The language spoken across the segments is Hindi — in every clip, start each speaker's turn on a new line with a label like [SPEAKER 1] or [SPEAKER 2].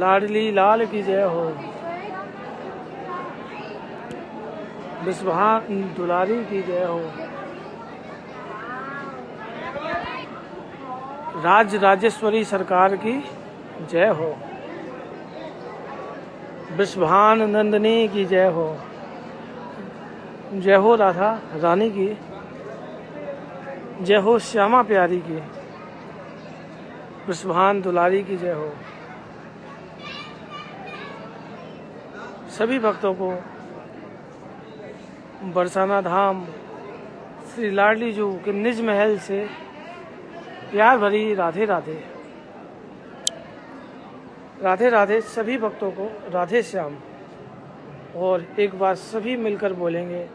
[SPEAKER 1] लाडली लाल की जय हो, बिस्वान दुलारी की जय हो, राज राजेश्वरी सरकार की जय हो, बिस्वान नंदनी की जय हो, जय हो राधा रानी की, जय हो श्यामा प्यारी की, बिस्वान दुलारी की जय हो। सभी भक्तों को बरसाना धाम श्री लाडली जू के निज महल से प्यार भरी राधे राधे। राधे राधे सभी भक्तों को राधे श्याम। और एक बार सभी मिलकर बोलेंगे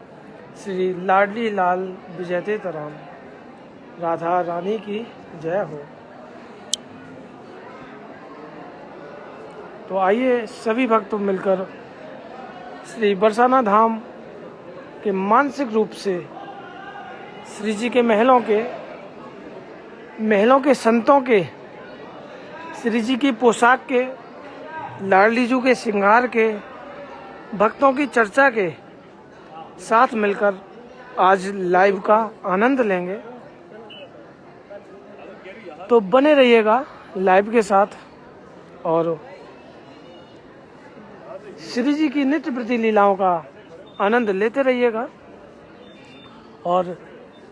[SPEAKER 1] श्री लाडली लाल विजयते तराम, राधा रानी की जय हो। तो आइए सभी भक्त मिलकर श्री बरसाना धाम के मानसिक रूप से श्री जी के महलों के संतों के, श्री जी की पोशाक के, लाडली जू के श्रृंगार के, भक्तों की चर्चा के साथ मिलकर आज लाइव का आनंद लेंगे। तो बने रहिएगा लाइव के साथ और श्री जी की नित्य प्रति लीलाओं का आनंद लेते रहिएगा। और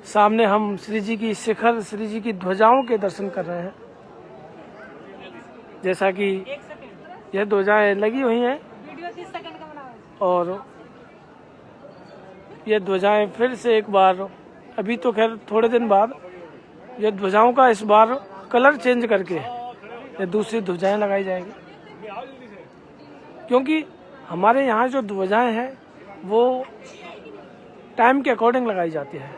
[SPEAKER 1] सामने हम श्री जी की शिखर, श्री जी की ध्वजाओं के दर्शन कर रहे हैं। जैसा कि यह ध्वजाएं लगी हुई हैं और ये ध्वजाएं फिर से एक बार, अभी तो खैर थोड़े दिन बाद ये ध्वजाओं का इस बार कलर चेंज करके ये दूसरी ध्वजाएं लगाई जाएंगी, क्योंकि हमारे यहाँ जो ध्वजाएं हैं वो टाइम के अकॉर्डिंग लगाई जाती है।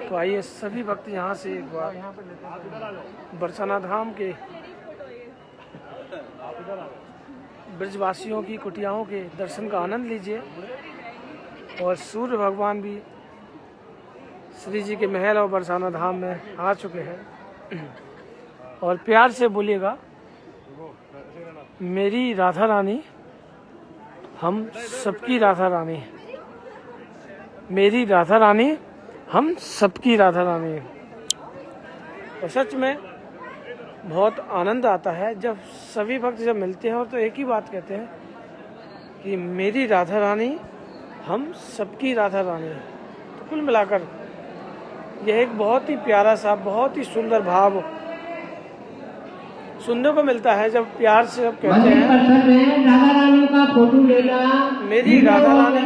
[SPEAKER 1] तो आइए सभी भक्त यहाँ से एक बार बरसाना धाम के ब्रजवासियों की कुटियाओं के दर्शन का आनंद लीजिए। और सूर्य भगवान भी श्री जी के महल और बरसाना धाम में आ चुके हैं। और प्यार से बोलिएगा, मेरी राधा रानी हम सबकी राधा रानी, मेरी राधा रानी हम सबकी राधा रानी। और सच में बहुत आनंद आता है जब सभी भक्त जब मिलते हैं और तो एक ही बात कहते हैं कि मेरी राधा रानी हम सबकी राधा रानी। तो कुल मिलाकर यह एक बहुत ही प्यारा सा, बहुत ही सुंदर भाव सुनने को मिलता है जब प्यार से सब कहते हैं
[SPEAKER 2] राधा रानी का फोटो लेना,
[SPEAKER 1] मेरी राधा रानी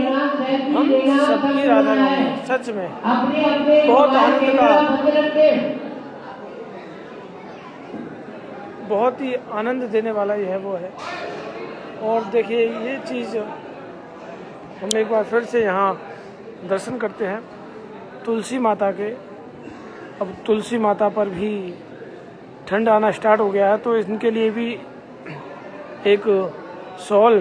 [SPEAKER 1] हम सबकी राधा रानी। सच में बहुत आनंद का, बहुत ही आनंद देने वाला यह वो है। और देखिए ये चीज़ हम एक बार फिर से यहाँ दर्शन करते हैं तुलसी माता के। अब तुलसी माता पर भी ठंड आना स्टार्ट हो गया है, तो इनके लिए भी एक शॉल,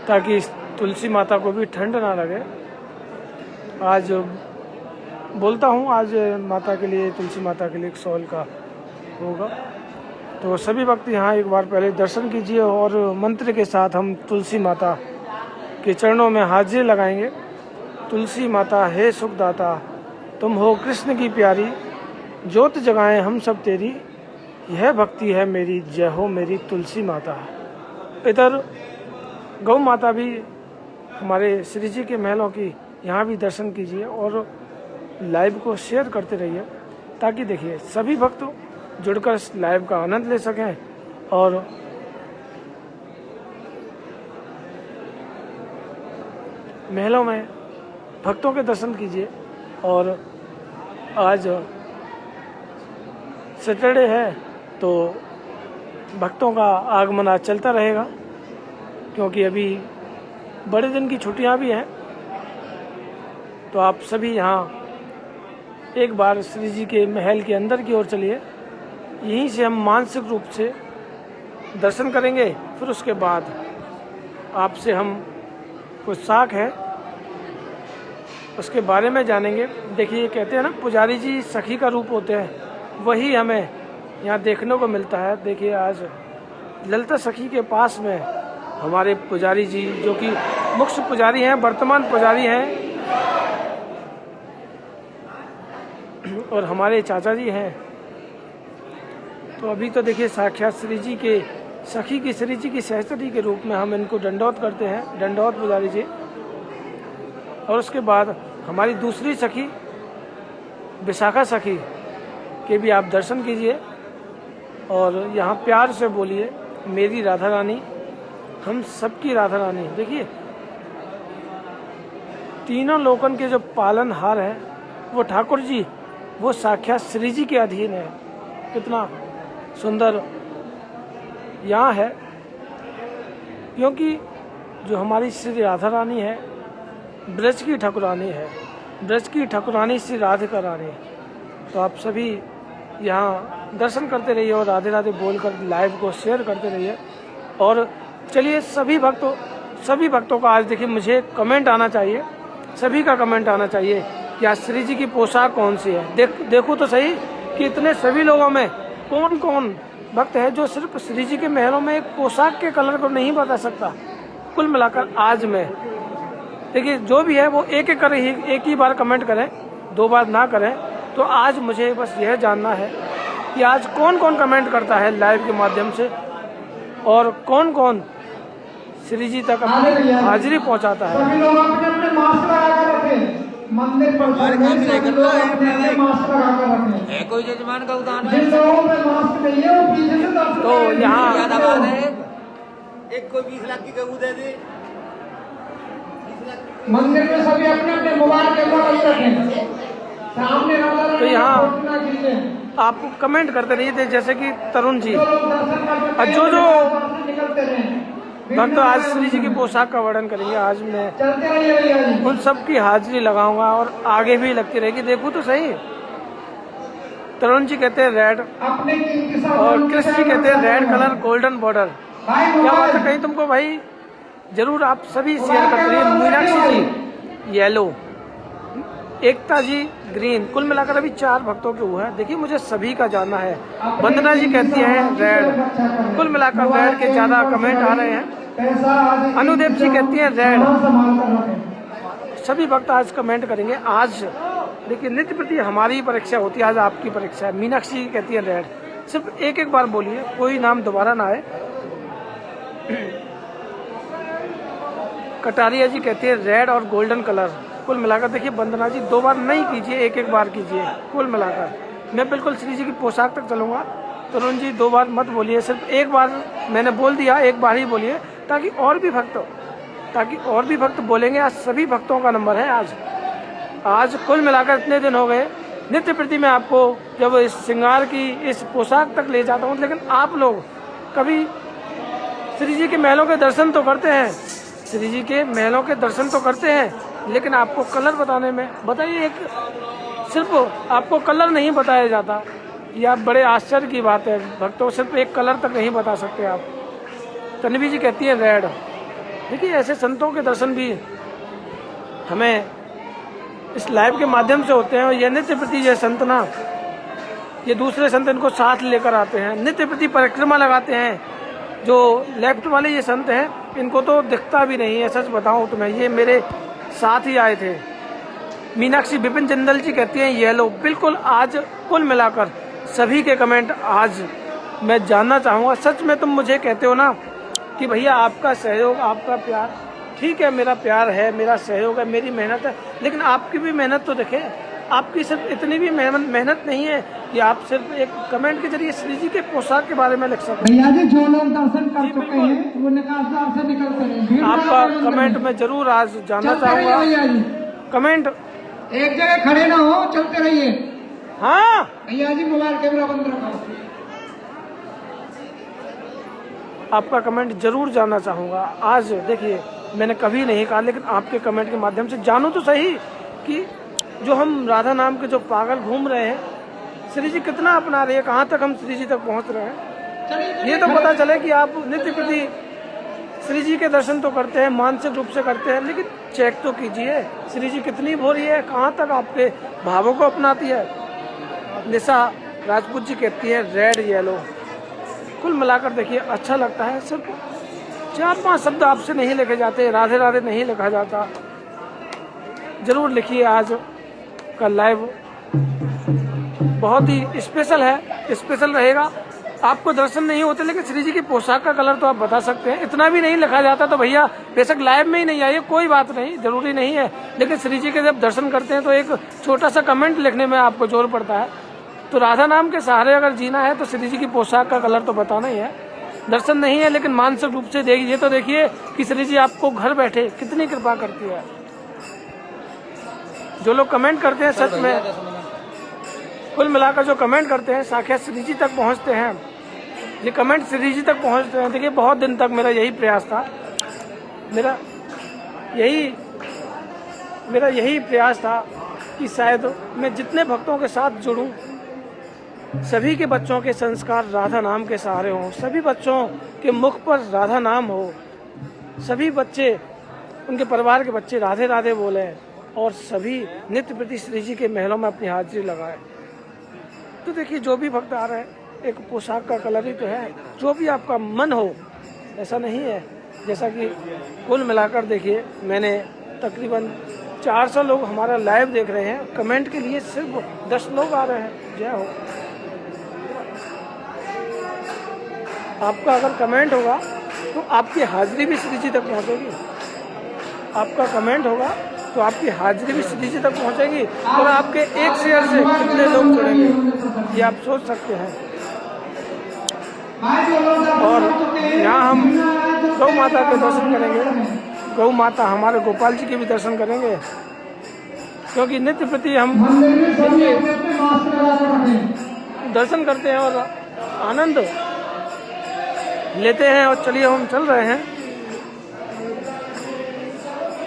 [SPEAKER 1] ताकि तुलसी माता को भी ठंड ना लगे। आज बोलता हूँ, आज माता के लिए, तुलसी माता के लिए एक शॉल का होगा। तो सभी भक्त यहाँ एक बार पहले दर्शन कीजिए और मंत्र के साथ हम तुलसी माता के चरणों में हाजिरी लगाएंगे। तुलसी माता हे सुखदाता, तुम हो कृष्ण की प्यारी, ज्योत जगाएं हम सब तेरी, यह भक्ति है मेरी, जय हो मेरी तुलसी माता। इधर गौ माता भी हमारे श्री जी के महलों की यहाँ भी दर्शन कीजिए और लाइव को शेयर करते रहिए, ताकि देखिए सभी भक्त जुड़कर इस लाइव का आनंद ले सकें। और महलों में भक्तों के दर्शन कीजिए। और आज सैटरडे है तो भक्तों का आगमन आज चलता रहेगा, क्योंकि अभी बड़े दिन की छुट्टियां भी हैं। तो आप सभी यहाँ एक बार श्री जी के महल के अंदर की ओर चलिए, यहीं से हम मानसिक रूप से दर्शन करेंगे। फिर उसके बाद आपसे हम कुछ साख है उसके बारे में जानेंगे। देखिए कहते हैं ना पुजारी जी सखी का रूप होते हैं, वही हमें यहाँ देखने को मिलता है। देखिए आज ललिता सखी के पास में हमारे पुजारी जी जो कि मुख्य पुजारी हैं, वर्तमान पुजारी हैं, और हमारे चाचा जी हैं। तो अभी तो देखिए साक्षात श्री जी के सखी की श्री जी की सहचरी के रूप में हम इनको दंडौत करते हैं, दंडौत पुजारी जी। और उसके बाद हमारी दूसरी सखी विशाखा सखी के भी आप दर्शन कीजिए और यहाँ प्यार से बोलिए मेरी राधा रानी, हम सबकी राधा रानी। देखिए तीनों लोकन के जो पालनहार है वो ठाकुर जी, वो साक्षात श्री जी के अधीन है। कितना सुंदर यहाँ है, क्योंकि जो हमारी श्री राधा रानी है ब्रज की ठाकुरानी है, ब्रज की ठाकुरानी श्री राधिका रानी। तो आप सभी यहाँ दर्शन करते रहिए और राधे राधे बोलकर लाइव को शेयर करते रहिए। और चलिए सभी भक्तों का आज देखिए मुझे कमेंट आना चाहिए, सभी का कमेंट आना चाहिए कि आज श्री जी की पोशाक कौन सी है। देखो तो सही कि इतने सभी लोगों में कौन कौन भक्त है जो सिर्फ श्री जी के महलों में एक पोशाक के कलर को नहीं बता सकता। कुल मिलाकर आज में देखिए जो भी है वो एक ही बार कमेंट करें, 2 बार ना करें। तो आज मुझे बस यह जानना है कि आज कौन कौन कमेंट करता है लाइव के माध्यम से और कौन कौन श्री जी तक अपनी हाजिरी पहुंचाता है।
[SPEAKER 3] सभी लोग अपने अपने मास्क लगा कर रखें, मंदिर पर सभी लोग अपने अपने मास्क लगा कर रखें।
[SPEAKER 4] है कोई जजमान का उदाहरण
[SPEAKER 3] जिन लोगों में मास्क नहीं है वो पीछे से दर्शन
[SPEAKER 1] तो यहाँ
[SPEAKER 4] ज्यादा बात है, एक कोई 20 लाख की गऊ दे दे।
[SPEAKER 3] मंदिर में सभी अपने अपने मोबाइल कैमरा बंद रखें, सामने राधा रानी
[SPEAKER 1] तो यहाँ
[SPEAKER 3] का फोटो ना खींचें।
[SPEAKER 1] आप कमेंट करते रहिए थे, जैसे कि तरुण जी
[SPEAKER 3] जो लोग दर्शन कर चुके हैं,
[SPEAKER 1] जो
[SPEAKER 3] वहाँ से निकलते रहें।
[SPEAKER 1] भक्त आज श्री जी की पोशाक का वर्णन करेंगे। आज मैं
[SPEAKER 3] चलते रहिए भैया जी।
[SPEAKER 1] उन सब की हाजिरी लगाऊंगा और आगे भी लगती रहेगी। देखो तो सही, तरुण जी कहते हैं रेड
[SPEAKER 3] अपने कीमती सामान
[SPEAKER 1] और कृष्ण जी कहते हैं रेड कलर गोल्डन बॉर्डर।
[SPEAKER 3] भाई
[SPEAKER 1] क्या बात है,
[SPEAKER 3] मोबाइल
[SPEAKER 1] कहीं तुमको भाई जरूर आप सभी शेयर करते रहिए। मीनाक्षी जी येलो, एकता जी ग्रीन, कुल मिलाकर अभी 4 भक्तों के हुए हैं। देखिए मुझे सभी का जानना है। वंदना जी कहती है रेड, कुल मिलाकर रेड के ज्यादा कमेंट आ रहे हैं।
[SPEAKER 3] पैसा आदि
[SPEAKER 1] अनुदेव जी कहती है रेड।
[SPEAKER 3] संभाल कर रखें।
[SPEAKER 1] सभी भक्त आज कमेंट करेंगे। आज देखिए नित्य प्रति हमारी परीक्षा होती है, आज आपकी परीक्षा है। मीनाक्षी जी कहती है रेड। सिर्फ एक बार बोलिए, कोई नाम दोबारा ना आए। कटारिया जी कहती है रेड और गोल्डन कलर। कुल मिलाकर देखिए वंदना जी 2 बार नहीं कीजिए, एक बार कीजिए। कुल मिलाकर मैं बिल्कुल श्री जी की पोशाक तक चलूंगा। तरुण जी 2 बार मत बोलिए, सिर्फ एक बार मैंने बोल दिया, एक बार ही बोलिए ताकि और भी भक्त बोलेंगे। आज सभी भक्तों का नंबर है। आज कुल मिलाकर इतने दिन हो गए नित्य प्रति मैं आपको जब इस श्रृंगार की इस पोशाक तक ले जाता हूँ, लेकिन आप लोग कभी श्री जी के महलों के दर्शन तो करते हैं, श्री जी के महलों के दर्शन तो करते हैं, लेकिन आपको कलर बताने में बताइए, एक सिर्फ आपको कलर नहीं बताया जाता। ये आप बड़े आश्चर्य की बात है, भक्तों सिर्फ एक कलर तक नहीं बता सकते आप। तन्वी जी कहती है रेड। देखिए ऐसे संतों के दर्शन भी हमें इस लाइव के माध्यम से होते हैं। और ये नित्य प्रति ये संत ना, ये दूसरे संत इनको साथ लेकर आते हैं, नित्य प्रति परिक्रमा लगाते हैं। जो लेफ्ट वाले ये संत हैं इनको तो दिखता भी नहीं है, सच बताऊं तो मैं, ये मेरे साथ ही आए थे। मीनाक्षी विपिन जिंदल जी कहती हैं येलो। बिल्कुल आज कुल मिलाकर सभी के कमेंट आज मैं जानना चाहूँगा। सच में तुम मुझे कहते हो ना कि भैया आपका सहयोग, आपका प्यार, ठीक है मेरा प्यार है, मेरा सहयोग है, मेरी मेहनत है, लेकिन आपकी भी मेहनत तो देखें। आपकी सिर्फ इतनी भी मेहनत नहीं है कि आप सिर्फ एक कमेंट के जरिए श्री जी के पोशाक के बारे में लिख सकें।
[SPEAKER 3] भैया जी जो लोग दर्शन कर चुके हैं वो निकास द्वार से निकलते हैं।
[SPEAKER 1] आपका कमेंट मैं जरूर आज जानना चाहूँगा।
[SPEAKER 3] भैया जी
[SPEAKER 1] कमेंट
[SPEAKER 3] एक जगह खड़े ना हो, चलते रहिए।
[SPEAKER 1] हाँ
[SPEAKER 3] भैया जी मोबाइल कैमरा बंद रखो।
[SPEAKER 1] आपका कमेंट जरूर जानना चाहूँगा। आज देखिए मैंने कभी नहीं कहा, लेकिन आपके कमेंट के माध्यम से जानूँ तो सही कि जो हम राधा नाम के जो पागल घूम रहे हैं, श्री जी कितना अपना रहे हैं, कहाँ तक हम श्री जी तक पहुँच रहे हैं, ये तो पता चले कि आप नित्य प्रति श्री जी के दर्शन तो करते हैं, मानसिक रूप से करते हैं, लेकिन चेक तो कीजिए श्री जी कितनी भोरी है, कहाँ तक आपके भावों को अपनाती है। निशा राजपूत जी कहती है रेड येलो। कुल मिलाकर देखिए अच्छा लगता है। सिर्फ 4-5 शब्द आपसे नहीं लिखे जाते, राधे राधे नहीं लिखा जाता। जरूर लिखिए। आज का लाइव बहुत ही स्पेशल है, स्पेशल रहेगा। आपको दर्शन नहीं होते, लेकिन श्री जी की पोशाक का कलर तो आप बता सकते हैं। इतना भी नहीं लिखा जाता तो भैया बेशक लाइव में ही नहीं आइए, कोई बात नहीं, जरूरी नहीं है। लेकिन श्री जी के जब दर्शन करते हैं तो एक छोटा सा कमेंट लिखने में आपको जोर पड़ता है। तो राधा नाम के सहारे अगर जीना है तो श्री जी की पोशाक का कलर तो बताना ही है। दर्शन नहीं है लेकिन मानसिक रूप से देखिए तो देखिए कि श्री जी आपको घर बैठे कितनी कृपा करती है। जो लोग कमेंट करते हैं सच में, कुल मिलाकर जो कमेंट करते हैं साक्षात श्री जी तक पहुंचते हैं। ये कमेंट श्री जी तक पहुंचते हैं। देखिए बहुत दिन तक मेरा यही प्रयास था, मेरा यही प्रयास था कि शायद मैं जितने भक्तों के साथ जुड़ूं, सभी के बच्चों के संस्कार राधा नाम के सहारे हों, सभी बच्चों के मुख पर राधा नाम हो, सभी बच्चे, उनके परिवार के बच्चे राधे राधे बोले और सभी नित्य प्रति श्री जी के महलों में अपनी हाजिरी लगाए। तो देखिए जो भी भक्त आ रहे हैं, एक पोशाक का कलर ही तो है, जो भी आपका मन हो, ऐसा नहीं है। जैसा कि कुल मिलाकर देखिए मैंने तकरीबन 400 लोग हमारा लाइव देख रहे हैं, कमेंट के लिए सिर्फ 10 लोग आ रहे हैं। जय हो। आपका अगर कमेंट होगा तो आपकी हाजिरी भी श्री जी तक पहुंचेगी। आपका कमेंट होगा तो आपकी हाजिरी भी श्री जी तक पहुंचेगी और आपके एक शेयर से कितने लोग जुड़ेंगे ये आप सोच सकते हैं। और यहाँ हम गौ माता के दर्शन करेंगे। गौ माता हमारे गोपाल जी के भी दर्शन करेंगे, क्योंकि नित्य प्रति हम दर्शन करते हैं और आनंद लेते हैं। और चलिए हम चल रहे हैं।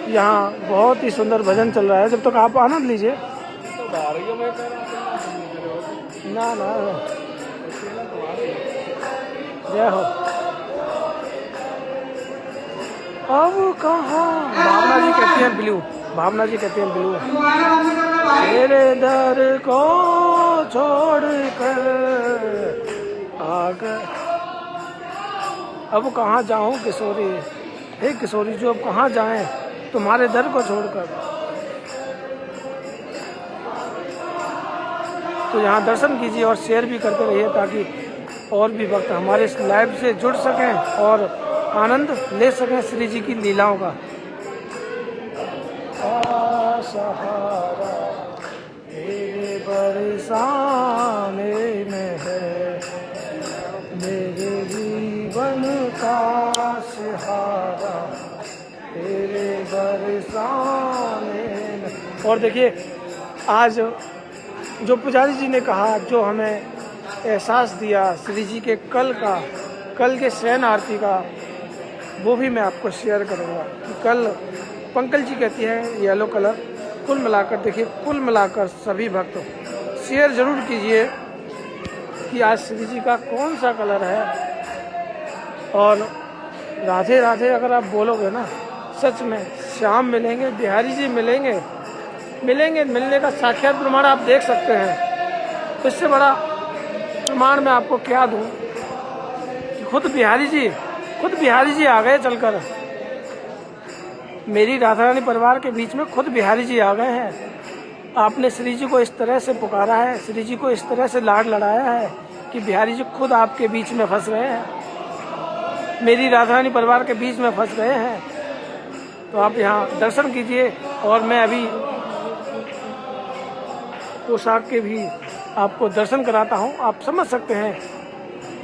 [SPEAKER 1] यहाँ बहुत ही सुंदर भजन चल रहा है, जब तक आप आनंद लीजिए। ना जय हो। अब कहाँ भावना जी कहती हैं ब्लू, भावना जी कहती हैं ब्लू। तेरे दर को छोड़ कर आ गए, अब कहाँ जाऊं किशोरी, हे किशोरी जो अब कहाँ जाएं तुम्हारे दर को छोड़कर। तो यहाँ दर्शन कीजिए और शेयर भी करते रहिए ताकि और भी भक्त हमारे इस लाइव से जुड़ सकें और आनंद ले सकें श्री जी की लीलाओं का। सहारा तेरे बरसाने में है, मेरे जीवन का सहारा तेरे बरसाने में। और देखिए आज जो पुजारी जी ने कहा, जो हमें एहसास दिया श्री जी के कल के शयन आरती का, वो भी मैं आपको शेयर करूँगा कि कल पंकज जी कहती हैं येलो कलर। कुल मिलाकर देखिए, कुल मिलाकर सभी भक्त शेयर जरूर कीजिए कि आज श्री जी का कौन सा कलर है। और राधे राधे अगर आप बोलोगे ना, सच में श्याम मिलेंगे, बिहारी जी मिलेंगे, मिलने का साक्षात प्रमाण आप देख सकते हैं। तो इससे बड़ा प्रमाण मैं आपको क्या दूं कि खुद बिहारी जी आ गए चलकर। मेरी राधा रानी परिवार के बीच में खुद बिहारी जी आ गए हैं। आपने श्री जी को इस तरह से पुकारा है, श्री जी को इस तरह से लाड लड़ाया है कि बिहारी जी खुद आपके बीच में फंस गए हैं, मेरी राधा रानी परिवार के बीच में फंस गए हैं। तो आप यहाँ दर्शन कीजिए और मैं अभी पोशाक के भी आपको दर्शन कराता हूँ। आप समझ सकते हैं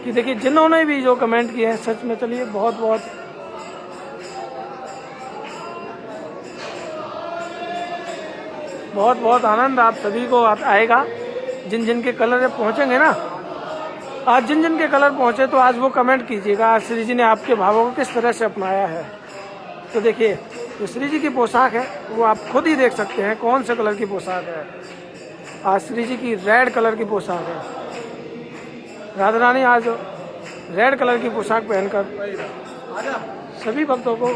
[SPEAKER 1] कि देखिए जिन्होंने भी जो कमेंट किए हैं, सच में चलिए बहुत बहुत आनंद आप सभी को आएगा। जिन जिन के कलर पहुँचेंगे ना, आज जिन जिन के कलर पहुँचे तो आज वो कमेंट कीजिएगा आज श्री जी ने आपके भावों को किस तरह से अपनाया है। तो देखिए जो श्री जी की पोशाक है वो आप खुद ही देख सकते हैं कौन से कलर की पोशाक है। आज श्री जी की रेड कलर की पोशाक है। राधा रानी आज रेड कलर की पोशाक पहनकर सभी भक्तों को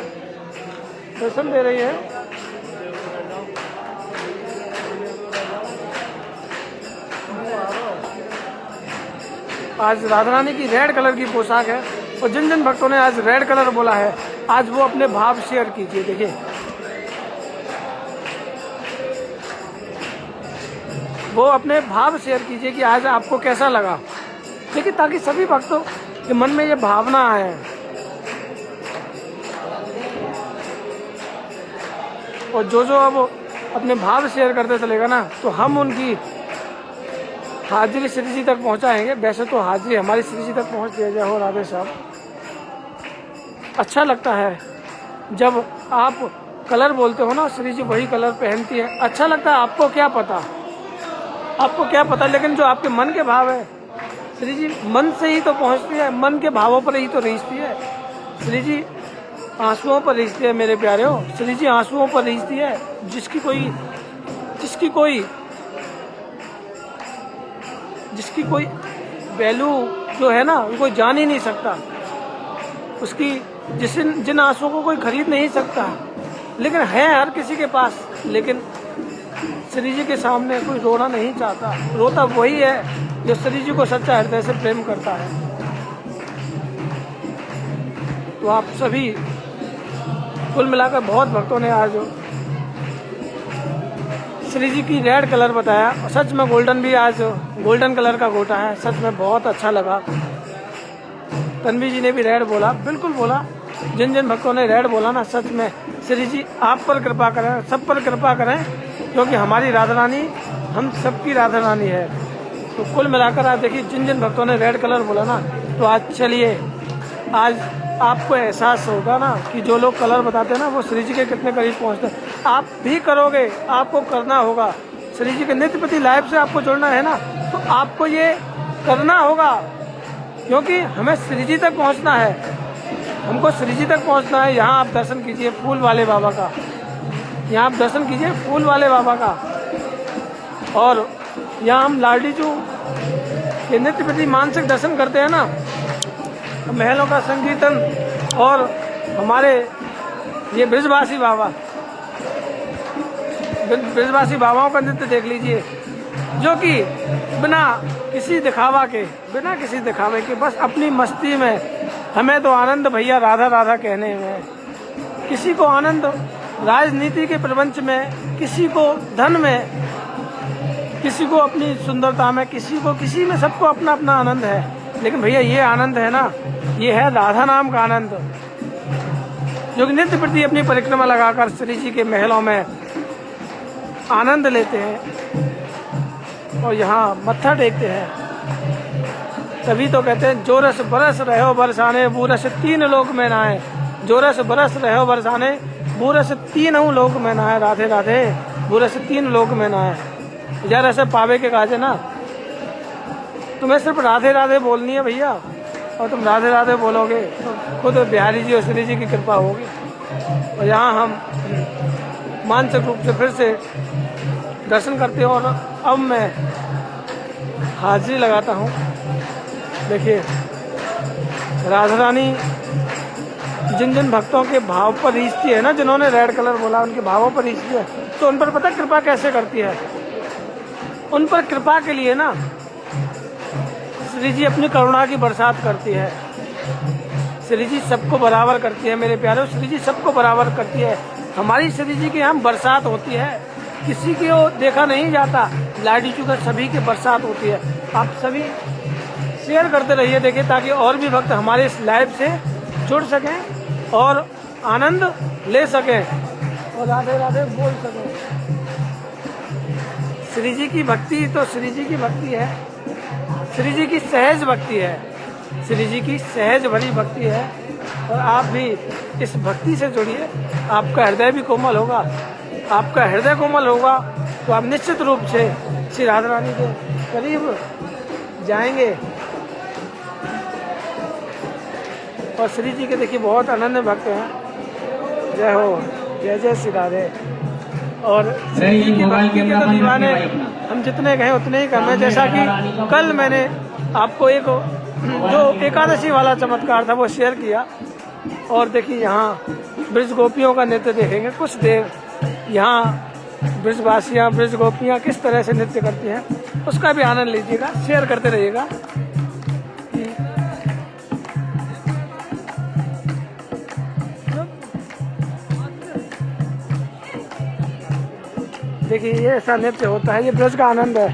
[SPEAKER 1] दर्शन दे रही है। आज राधा रानी की रेड कलर की पोशाक है और जिन जिन भक्तों ने आज रेड कलर बोला है, आज वो अपने भाव शेयर कीजिए। देखिए वो अपने भाव शेयर कीजिए कि आज आपको कैसा लगा। देखिए ताकि सभी भक्तों के मन में ये भावना आए। और जो जो अब अपने भाव शेयर करते चलेगा ना, तो हम उनकी हाजिरी श्री जी तक पहुंचाएंगे। वैसे तो हाजिरी हमारी श्री जी तक पहुंच दिया जाए हो राधे साहब। अच्छा लगता है जब आप कलर बोलते हो ना, श्री जी वही कलर पहनती है। अच्छा लगता है। आपको क्या पता, आपको क्या पता, लेकिन जो आपके मन के भाव है, श्री जी मन से ही तो पहुंचती है, मन के भावों पर ही तो रीझती है। श्री जी आंसुओं पर रीझती है मेरे प्यारे हो। श्री जी आंसुओं पर रीझती है। जिसकी कोई वैल्यू जो है ना, कोई जान ही नहीं सकता उसकी। जिन आंसुओं को कोई खरीद नहीं सकता, लेकिन है हर किसी के पास। लेकिन श्री जी के सामने कोई रोना नहीं चाहता। रोता वही है जो श्री जी को सच्चा हृदय से प्रेम करता है। तो आप सभी कुल मिलाकर बहुत भक्तों ने आज श्री जी की रेड कलर बताया। सच में गोल्डन भी आज गोल्डन कलर का गोटा है। सच में बहुत अच्छा लगा। तन्वी जी ने भी रेड बोला, बिल्कुल बोला। जिन जिन भक्तों ने रेड बोला ना, सच में श्री जी आप पर कृपा करें, सब पर कृपा करें, क्योंकि हमारी राधा रानी हम सबकी राधा रानी है। तो कुल मिलाकर आप देखिए, जिन जिन भक्तों ने रेड कलर बोला ना, तो आज चलिए, आज आपको एहसास होगा ना कि जो लोग कलर बताते हैं ना, वो श्री जी के कितने करीब पहुंचते हैं। आप भी करोगे, आपको करना होगा। श्री जी के नित्य प्रति लाइव से आपको जुड़ना है ना, तो आपको ये करना होगा, क्योंकि हमें श्री जी तक पहुंचना है। हमको श्री जी तक पहुंचना है। यहाँ आप दर्शन कीजिए फूल वाले बाबा का, यहाँ आप दर्शन कीजिए फूल वाले बाबा का। और यहाँ हम लाडी जू के नित्य प्रति मानसिक दर्शन करते हैं ना, महलों का संकीर्तन और हमारे ये ब्रजवासी बाबा, ब्रजवासी बाबाओं का नृत्य देख लीजिए, जो कि बिना किसी दिखावे के बस अपनी मस्ती में हमें तो आनंद भैया राधा राधा कहने में। किसी को आनंद राजनीति के प्रपंच में, किसी को धन में, किसी को अपनी सुंदरता में, किसी में सबको अपना अपना आनंद है। लेकिन भैया ये आनंद है ना, ये है राधा नाम का आनंद, जो कि नित्य प्रति अपनी परिक्रमा लगाकर श्री जी के महलों में आनंद लेते हैं और यहाँ मत्था टेकते हैं। तभी तो कहते हैं, जो रस बरस रहो बरसाने, वो रस तीन लोक में नहाए। जो रस बरस रहो बरसाने, वो रस तीनों लोक में नहाए। राधे राधे, वो रस तीन लोक में नहाए। यार ऐसे पावे के काजे ना, तुम्हें सिर्फ राधे राधे बोलनी है भैया, और तुम राधे राधे बोलोगे तो खुद बिहारी जी और श्री जी की कृपा होगी। और यहाँ हम मानसिक रूप से फिर से दर्शन करते हैं। और अब मैं हाजिरी लगाता हूँ। देखिए, राधा रानी जिन जिन भक्तों के भाव पर रीझती है ना, जिन्होंने रेड कलर बोला, उनके भावों पर रीझती है, तो उन पर पता कृपा कैसे करती है। उन पर कृपा के लिए ना श्री जी अपनी करुणा की बरसात करती है। श्री जी सबको बराबर करती है मेरे प्यारे। श्री जी सबको बराबर करती है। हमारी श्री जी के यहाँ बरसात होती है, किसी की वो देखा नहीं जाता। लाडी चुका सभी की बरसात होती है। आप सभी शेयर करते रहिए, देखिए, ताकि और भी भक्त हमारे इस लाइव से जुड़ सकें और आनंद ले सकें और राधे राधे बोल सकें। श्री जी की भक्ति तो श्री जी की भक्ति है, श्री जी की सहज भक्ति है, श्री जी की सहज भरी भक्ति है। और आप भी इस भक्ति से जुड़िए, आपका हृदय भी कोमल होगा। आपका हृदय कोमल होगा तो आप निश्चित रूप से श्री राधा रानी के करीब जाएंगे। और श्री जी के देखिए बहुत अनन्य भक्त हैं। जय हो, जय जय श्री राधे। और श्री जी की भक्ति के तो दीवाने हम जितने कहें उतने ही कम है। जैसा कि कल मैंने आपको एक जो एकादशी वाला चमत्कार था वो शेयर किया। और देखिए यहाँ ब्रज गोपियों का नृत्य देखेंगे कुछ देर। यहाँ ब्रजवासियाँ ब्रज गोपियाँ किस तरह से नृत्य करती हैं उसका भी आनंद लीजिएगा, शेयर करते रहिएगा। देखिए ये ऐसा नृत्य होता है, ये ब्रज का आनंद है।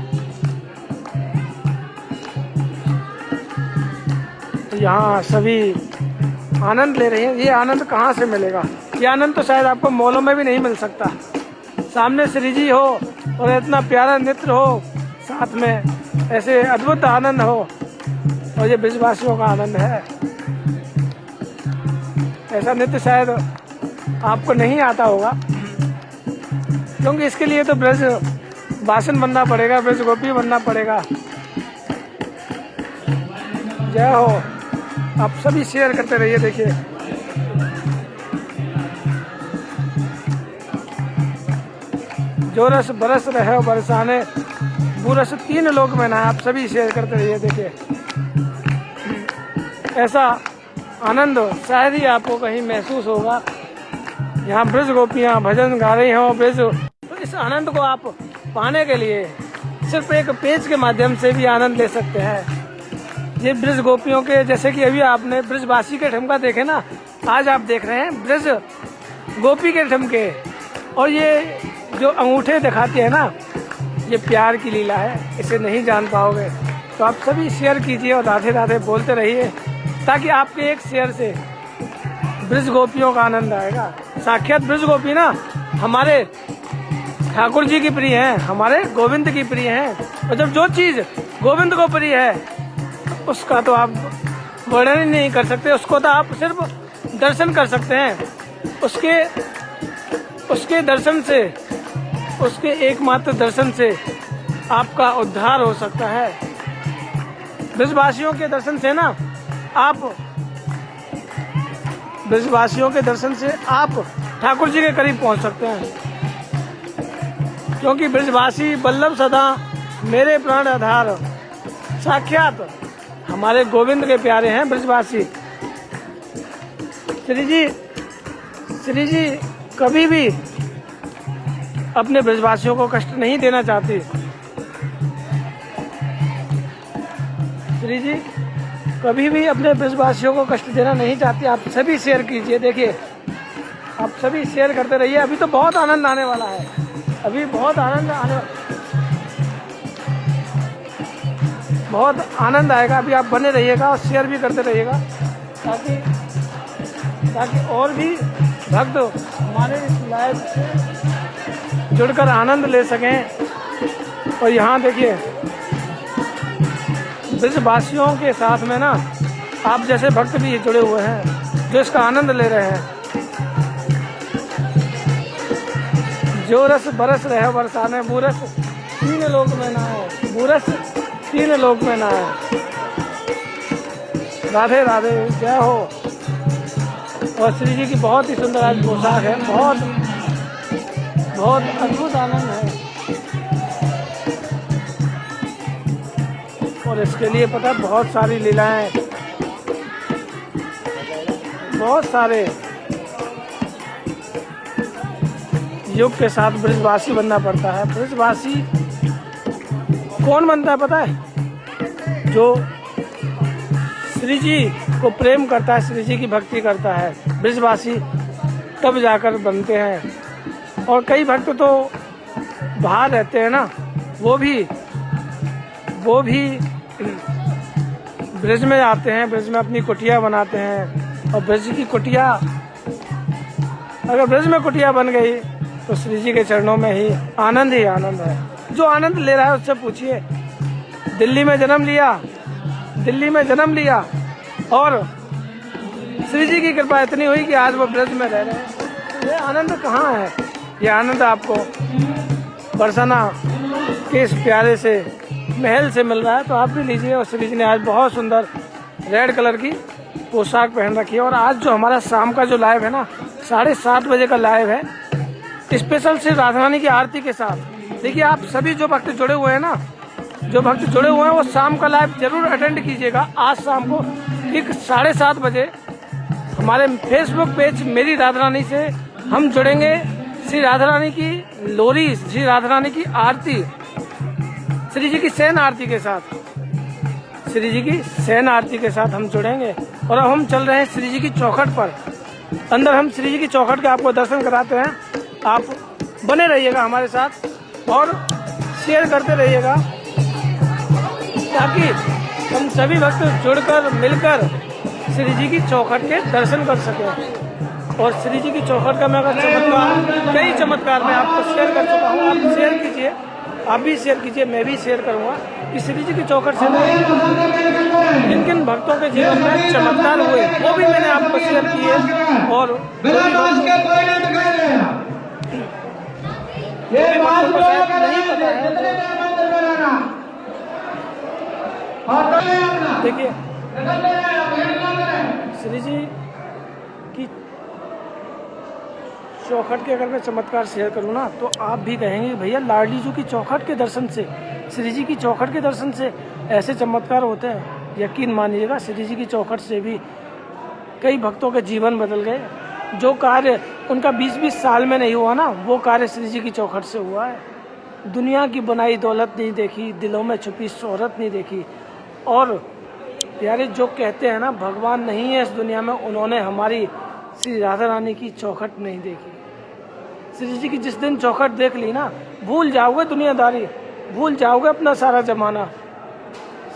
[SPEAKER 1] यहाँ सभी आनंद ले रहे हैं। ये आनंद कहाँ से मिलेगा? ये आनंद तो शायद आपको मॉलों में भी नहीं मिल सकता। सामने श्री जी हो और इतना प्यारा नृत्य हो, साथ में ऐसे अद्भुत आनंद हो, और ये ब्रजवासियों का आनंद है। ऐसा नृत्य शायद आपको नहीं आता होगा, क्योंकि इसके लिए तो ब्रज वासन बनना पड़ेगा, ब्रज गोपी बनना पड़ेगा। जय हो। आप सभी शेयर करते रहिए। देखिए जो रस बरस रहे हो बरसाने, वो रस तीन लोक में ना। आप सभी शेयर करते रहिए। देखिए ऐसा आनंद शायद ही आपको कहीं महसूस होगा। यहाँ ब्रज गोपियाँ भजन गा रही हो ब्रज, तो इस आनंद को आप पाने के लिए सिर्फ एक पेज के माध्यम से भी आनंद ले सकते हैं। ये ब्रज गोपियों के, जैसे कि अभी आपने ब्रजवासी के ठुमका देखे ना, आज आप देख रहे हैं ब्रज गोपी के ठुमके। और ये जो अंगूठे दिखाते हैं ना, ये प्यार की लीला है, इसे नहीं जान पाओगे। तो आप सभी शेयर कीजिए और राधे राधे बोलते रहिए, ताकि आपके एक शेयर से ब्रज गोपियों का आनंद आएगा। साक्षात ब्रज गोपी ना हमारे ठाकुर जी की प्रिय हैं, हमारे गोविंद की प्रिय हैं। और जब जो चीज़ गोविंद को प्रिय है उसका तो आप वर्णन ही नहीं कर सकते, उसको तो आप सिर्फ दर्शन कर सकते हैं। उसके दर्शन से, उसके एकमात्र दर्शन से आपका उद्धार हो सकता है। ब्रजवासियों के दर्शन से ना ब्रजवासियों के दर्शन से आप ठाकुर जी के करीब पहुंच सकते हैं, क्योंकि ब्रजवासी वल्लभ सदा मेरे प्राण आधार, साक्षात हमारे गोविंद के प्यारे हैं ब्रजवासी। श्री जी कभी भी अपने ब्रजवासियों को कष्ट नहीं देना चाहती। श्री जी कभी भी अपने ब्रजवासियों को कष्ट देना नहीं चाहती। आप सभी शेयर कीजिए। देखिए आप सभी शेयर करते रहिए। अभी तो बहुत आनंद आने वाला है, अभी बहुत आनंद आएगा। अभी आप बने रहिएगा और शेयर भी करते रहिएगा, ताकि और भी भक्त हमारे इस लाइव से जुड़कर आनंद ले सकें। और यहाँ देखिए ब्रजवासियों के साथ में ना आप जैसे भक्त भी जुड़े हुए हैं, जो इसका आनंद ले रहे हैं। जो रस बरस रहे बरसाने, बूरस तीन लोक में ना है, बूरस तीन लोक में ना है। राधे राधे, जय हो। और श्री जी की बहुत ही सुंदर आज पोशाक है, बहुत अद्भुत आनंद है। और इसके लिए पता है बहुत सारी लीलाएं, बहुत सारे युग के साथ ब्रजवासी बनना पड़ता है। ब्रजवासी कौन बनता है पता है? जो श्री जी को प्रेम करता है, श्री जी की भक्ति करता है, ब्रजवासी तब जाकर बनते हैं। और कई भक्त तो बाहर रहते हैं ना, वो भी ब्रज में आते हैं, ब्रज में अपनी कुटिया बनाते हैं। और ब्रज की कुटिया, अगर ब्रज में कुटिया बन गई तो श्री जी के चरणों में ही आनंद है। जो आनंद ले रहा है उससे पूछिए। दिल्ली में जन्म लिया और श्री जी की कृपा इतनी हुई कि आज वो ब्रज में रह रहे हैं। ये आनंद कहाँ है? ये आनंद आपको बरसाना के इस प्यारे से महल से मिल रहा है, तो आप भी लीजिए। और श्री जी ने आज बहुत सुंदर रेड कलर की पोशाक पहन रखी है। और आज जो हमारा शाम का जो लाइव है ना, 7:30 बजे का लाइव है, स्पेशल से राधा रानी की आरती के साथ। देखिए आप सभी जो भक्त जुड़े हुए हैं ना, वो शाम का लाइव जरूर अटेंड कीजिएगा। आज शाम को ठीक 7:30 बजे हमारे फेसबुक पेज मेरी राधा रानी से हम जुड़ेंगे श्री राधा रानी की लोरी, श्री राधा रानी की आरती, श्री जी की शयन आरती के साथ, श्री जी की शयन आरती के साथ हम जुड़ेंगे। और अब हम चल रहे हैं श्री जी की चौखट पर। अंदर हम श्री जी की चौखट के आपको दर्शन कराते हैं। आप बने रहिएगा हमारे साथ और शेयर करते रहिएगा ताकि हम सभी भक्त जुड़कर मिलकर श्री जी की चौखट के दर्शन कर सकें। और श्री जी की चौखट का मैं अगर चमत्कार, कई चमत्कार मैं आपको शेयर कर चुका हूँ। आप शेयर कीजिए, आप भी शेयर कीजिए, मैं भी शेयर करूँगा कि श्री जी की चौखट से किन किन भक्तों के जीवन में चमत्कार हुए वो भी मैंने आपको शेयर किए। और देखिए श्री जी की चौखट के अगर मैं चमत्कार शेयर करूँ ना तो आप भी कहेंगे भैया लाडली जी की चौखट के दर्शन से, श्री जी की चौखट के दर्शन से ऐसे चमत्कार होते हैं। यकीन मानिएगा श्री जी की चौखट से भी कई भक्तों के जीवन बदल गए। जो कार्य उनका 20-20 साल में नहीं हुआ ना, वो कार्य श्री जी की चौखट से हुआ है। दुनिया की बनाई दौलत नहीं देखी, दिलों में छुपी शोहरत नहीं देखी। और यारे जो कहते हैं ना भगवान नहीं है इस दुनिया में, उन्होंने हमारी श्री राधा रानी की चौखट नहीं देखी। श्री जी की जिस दिन चौखट देख ली ना, भूल जाओगे दुनियादारी, भूल जाओगे अपना सारा जमाना।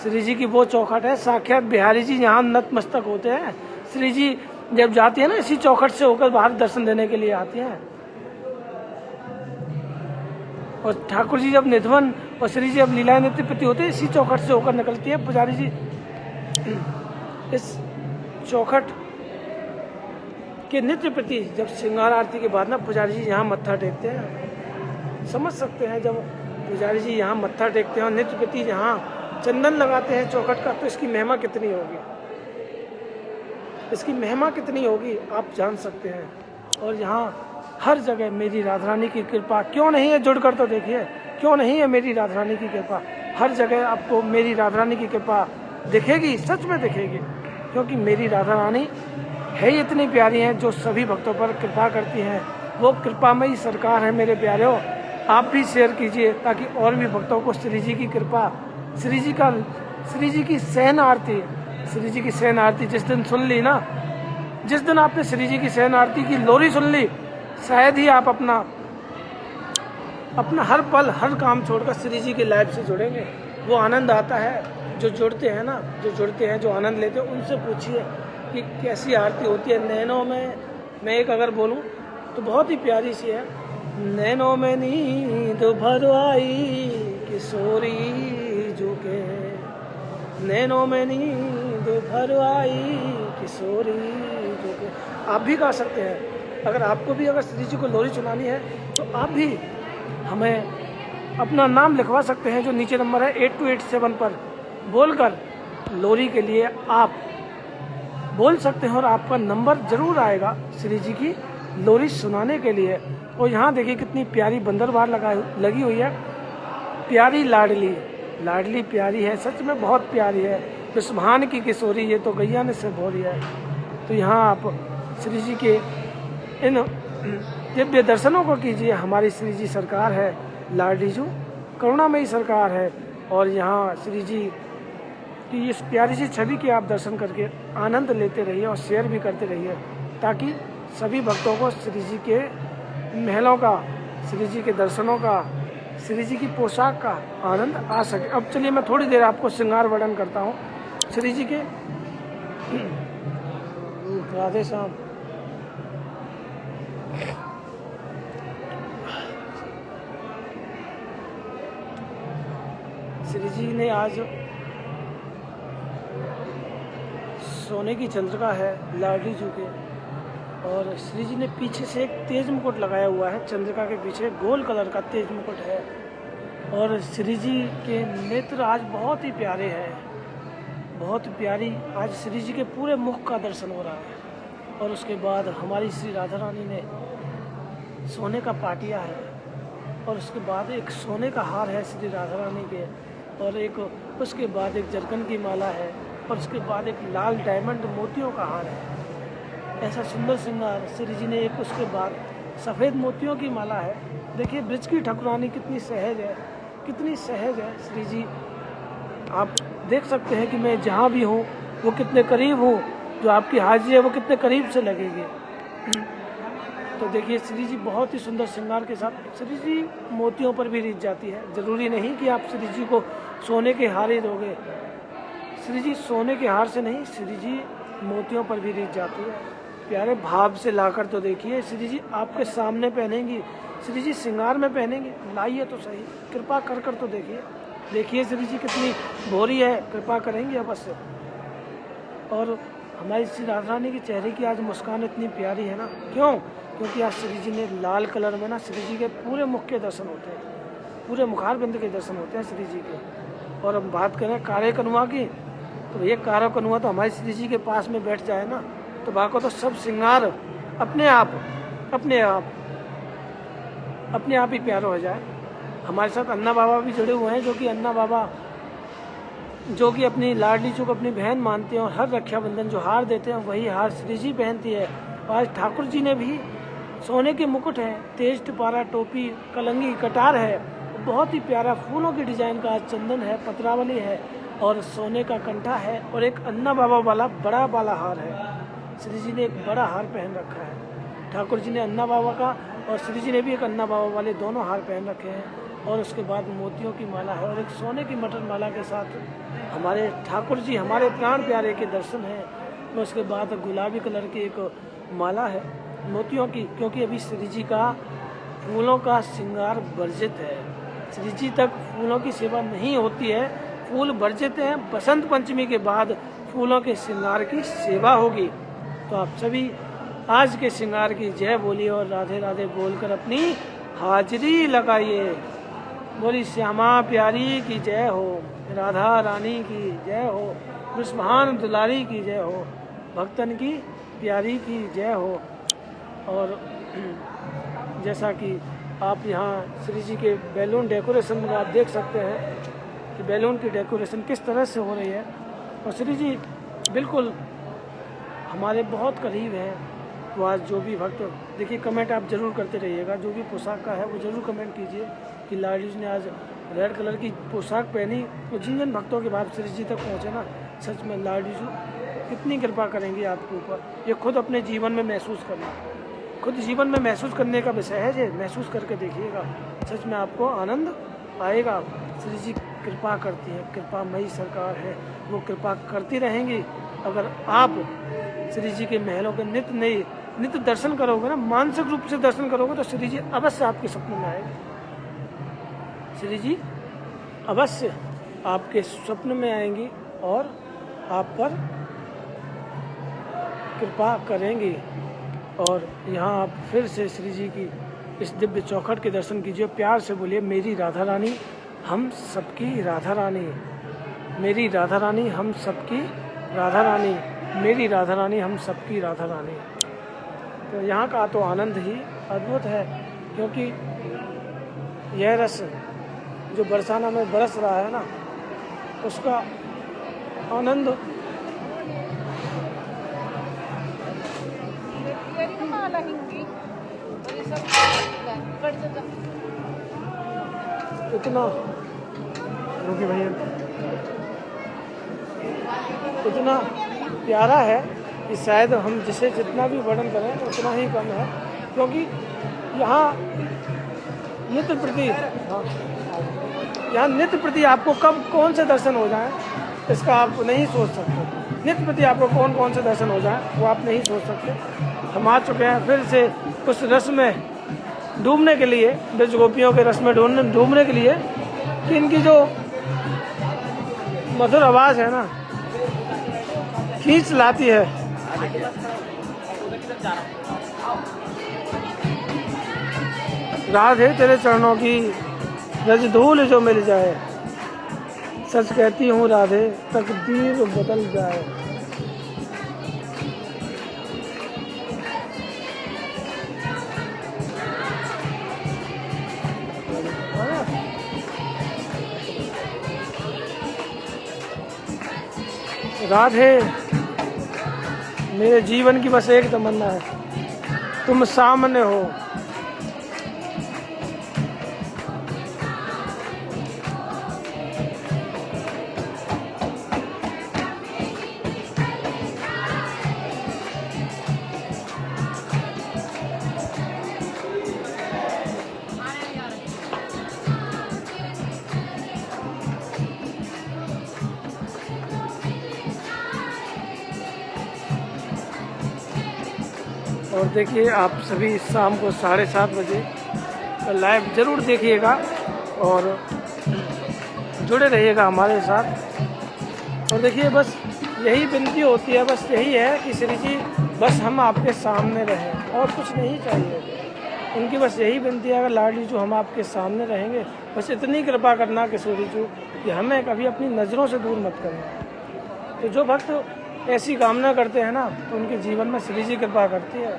[SPEAKER 1] श्री जी की वो चौखट है, साक्षात बिहारी जी यहाँ नतमस्तक होते हैं। श्री जी जब जाती है ना इसी चौखट से होकर बाहर दर्शन देने के लिए आती हैं। और ठाकुर जी जब निधवन और श्री जी जब लीला नृत्य प्रति होते हैं इसी चौखट से होकर निकलती है। पुजारी जी इस चौखट के नित्य प्रति जब श्रृंगार आरती के बाद ना पुजारी जी यहाँ मत्था टेकते हैं। समझ सकते हैं जब पुजारी जी यहाँ मत्था टेकते हैं और नित्य प्रति यहाँ चंदन लगाते हैं चौखट का, तो इसकी महिमा कितनी होगी, इसकी महिमा कितनी होगी आप जान सकते हैं। और यहाँ हर जगह मेरी राधा रानी की कृपा क्यों नहीं है, जुड़कर तो देखिए क्यों नहीं है मेरी राधा रानी की कृपा। हर जगह आपको मेरी राधा रानी की कृपा दिखेगी, सच में दिखेगी, क्योंकि मेरी राधा रानी है ही इतनी प्यारी हैं जो सभी भक्तों पर कृपा करती हैं। वो कृपामयी सरकार है मेरे प्यारों। आप भी शेयर कीजिए ताकि और भी भक्तों को श्री जी की कृपा, श्री जी की शयन आरती, श्री जी की शयन आरती जिस दिन सुन ली ना, जिस दिन आपने श्री जी की शयन आरती की लोरी सुन ली, शायद ही आप अपना हर पल हर काम छोड़कर श्री जी की लाइफ से जुड़ेंगे। वो आनंद आता है जो जुड़ते हैं ना, जो जुड़ते हैं, जो आनंद लेते हैं, उनसे पूछिए कि कैसी आरती होती है। नैनों में मैं एक अगर बोलूं तो बहुत ही प्यारी सी है। नैनों में नींद भर आई किशोरी झुके, नैनों में नींद भर आई किशोरी झुके। आप भी गा सकते हैं। अगर आपको भी अगर श्री जी को लोरी सुनानी है तो आप भी हमें अपना नाम लिखवा सकते हैं जो नीचे नंबर है 8287 पर बोलकर लोरी के लिए आप बोल सकते हैं और आपका नंबर जरूर आएगा श्री जी की लोरी सुनाने के लिए। और यहाँ देखिए कितनी प्यारी बंदरबार लगी हुई है, प्यारी लाडली प्यारी है, सच में बहुत प्यारी है। विश्वभान की किशोरी ये तो गैया ने से बोली है। तो यहाँ आप श्री जी के इन दिव्य दर्शनों को कीजिए। हमारी श्री जी सरकार है लाडली जो करुणामयी सरकार है। और यहाँ श्री जी की इस प्यारी सी छवि के आप दर्शन करके आनंद लेते रहिए और शेयर भी करते रहिए ताकि सभी भक्तों को श्री जी के महलों का, श्री जी के दर्शनों का, श्री जी की पोशाक का आनंद आ सके। अब चलिए मैं थोड़ी देर आपको श्रृंगार वर्णन करता हूँ श्री जी के। राधे श्याम। श्री जी ने आज सोने की चंद्रिका है लाडली जी के, और श्री जी ने पीछे से एक तेज मुकुट लगाया हुआ है। चंद्रिका के पीछे गोल कलर का तेज मुकुट है। और श्री जी के नेत्र आज बहुत ही प्यारे हैं, बहुत प्यारी। आज श्री जी के पूरे मुख का दर्शन हो रहा है। और उसके बाद हमारी श्री राधा रानी ने सोने का पाटिया है, और उसके बाद एक सोने का हार है श्री राधा रानी के, और एक उसके बाद एक जरकन की माला है, और उसके बाद एक लाल डायमंड मोतियों का हार है। ऐसा सुंदर श्रृंगार श्री जी ने एक उसके बाद सफ़ेद मोतियों की माला है। देखिए ब्रज की ठाकुरानी कितनी सहज है, कितनी सहज है श्री जी। आप देख सकते हैं कि मैं जहाँ भी हूँ वो कितने करीब हूँ, जो आपकी हाजिरी है वो कितने करीब से लगेगी। तो देखिए श्री जी बहुत ही सुंदर श्रृंगार के साथ श्री जी मोतियों पर भी रीझ जाती है। ज़रूरी नहीं कि आप श्री जी को सोने के हार ही दोगे, श्री जी सोने के हार से नहीं, श्री जी मोतियों पर भी रीझ जाती है। प्यारे भाव से लाकर तो देखिए श्री जी आपके सामने पहनेंगी, श्री जी श्रृंगार में पहनेंगी। लाइए तो सही, कृपा कर कर तो देखिए। देखिए श्री जी कितनी भोरी है, कृपा करेंगी अवश्य। और हमारी श्री राधा रानी के चेहरे की आज मुस्कान इतनी प्यारी है ना, क्यों? क्योंकि आज श्री जी ने लाल कलर में ना श्री जी के पूरे मुख के दर्शन होते हैं, पूरे मुखार बिंद के दर्शन होते हैं श्री जी के। और हम बात करें कारे कनुआ की, तो भैया कारा कनुआ तो हमारे श्री जी के पास में बैठ जाए ना तो बाको तो सब श्रृंगार अपने आप ही प्यारा हो जाए। हमारे साथ अन्ना बाबा भी जुड़े हुए हैं, जो कि अन्ना बाबा जो कि अपनी लाडली चूक अपनी बहन मानते हैं और हर रक्षाबंधन जो हार देते हैं वही हार श्री जी पहनती है। आज ठाकुर जी ने भी सोने के मुकुट है, तेज टिपारा टोपी, कलंगी, कटार है, बहुत ही प्यारा फूलों की डिजाइन का आज चंदन है, पत्रावली है और सोने का कंठा है और एक अन्ना बाबा वाला बड़ा वाला हार है। श्री जी ने एक बड़ा हार पहन रखा है, ठाकुर जी ने अन्ना बाबा का और श्री जी ने भी एक अन्ना बाबा वाले दोनों हार पहन रखे हैं। और उसके बाद मोतियों की माला है और एक सोने की मटर माला के साथ हमारे ठाकुर जी हमारे प्राण प्यारे के दर्शन हैं। और उसके बाद गुलाबी कलर की एक माला है मोतियों की, क्योंकि अभी श्री जी का फूलों का श्रृंगार वर्जित है, श्री जी तक फूलों की सेवा नहीं होती है, फूल वर्जित हैं। बसंत पंचमी के बाद फूलों के श्रृंगार की सेवा होगी। तो आप सभी आज के श्रृंगार की जय बोलिए और राधे राधे बोलकर अपनी हाजिरी लगाइए। बोली श्यामा प्यारी की जय हो, राधा रानी की जय हो, विश्वभान दुलारी की जय हो, भक्तन की प्यारी की जय हो। और जैसा कि आप यहाँ श्री जी के बैलून डेकोरेशन में आप देख सकते हैं कि बैलून की डेकोरेशन किस तरह से हो रही है और श्री जी बिल्कुल हमारे बहुत करीब हैं। तो आज जो भी भक्त देखिए कमेंट आप जरूर करते रहिएगा, जो भी पोशाक का है वो जरूर कमेंट कीजिए कि लाडली जी ने आज रेड कलर की पोशाक पहनी। तो जिन जिन भक्तों के बाद श्री जी तक पहुँचे ना, सच में लाडली जी कितनी कृपा करेंगी आपके ऊपर, ये खुद अपने जीवन में महसूस करना, खुद जीवन में महसूस करने का विषय है। ये महसूस करके देखिएगा, सच में आपको आनंद आएगा। श्री जी कृपा करती है, कृपामयी सरकार है, वो कृपा करती रहेंगी। अगर आप श्री जी के महलों के नित्य दर्शन करोगे ना, मानसिक रूप से दर्शन करोगे, तो श्री जी अवश्य आपके सपनों में आएंगे। श्री जी अवश्य आपके स्वप्न में आएंगी और आप पर कृपा करेंगी। और यहाँ आप फिर से श्री जी की इस दिव्य चौखट के दर्शन कीजिए। प्यार से बोलिए मेरी राधा रानी हम सबकी राधा रानी, मेरी राधा रानी हम सबकी राधा रानी, मेरी राधा रानी हम सबकी राधा रानी। तो यहाँ का तो आनंद ही अद्भुत है, क्योंकि यह रस जो बरसाना में बरस रहा है ना, उसका आनंद इतना रुकी भैया इतना प्यारा है कि शायद हम जिसे जितना भी वर्णन करें उतना ही कम है। क्योंकि यहाँ नित्य प्रति यहाँ नित्य प्रति आपको कब कौन से दर्शन हो जाएं इसका आप नहीं सोच सकते। नित्य प्रति आपको कौन कौन से दर्शन हो जाएं वो आप नहीं सोच सकते। हम आ चुके हैं फिर से उस रस में डूबने के लिए, ब्रज गोपियों के रस में डूबने के लिए, कि इनकी जो मधुर आवाज़ है ना खींच लाती है। राधे तेरे चरणों की रज धूल जो मिल जाए, सच कहती हूँ राधे तकदीर बदल जाए। राधे मेरे जीवन की बस एक तमन्ना है, तुम सामने हो। और देखिए आप सभी शाम को 7:30 बजे लाइव ज़रूर देखिएगा और जुड़े रहिएगा हमारे साथ। और देखिए बस यही विनती होती है, बस यही है कि श्री जी बस हम आपके सामने रहें और कुछ नहीं चाहिए। उनकी बस यही विनती है, अगर लाडली जो हम आपके सामने रहेंगे, बस इतनी कृपा करना किशोरी जी कि हमें कभी अपनी नज़रों से दूर मत करना। तो जो भक्त ऐसी कामना करते हैं ना, तो उनके जीवन में श्री जी कृपा करती है।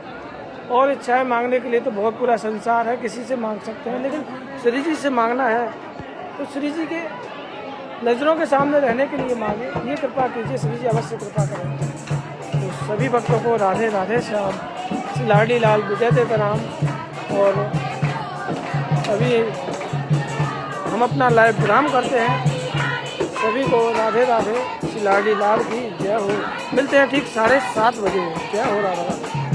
[SPEAKER 1] और इच्छाएं मांगने के लिए तो बहुत पूरा संसार है, किसी से मांग सकते हैं, लेकिन श्री जी से मांगना है तो श्री जी के नज़रों के सामने रहने के लिए मांगे। ये कृपा कीजिए, श्री जी अवश्य कृपा करें। तो सभी भक्तों को राधे राधे श्याम, श्री लाडी लाल विजय देता राम। और अभी हम अपना लाइव विराम करते हैं। सभी को राधे राधे, श्री लाडी लाल की जय हो। मिलते हैं ठीक 7:30 बजे। जय हो राधा राधा।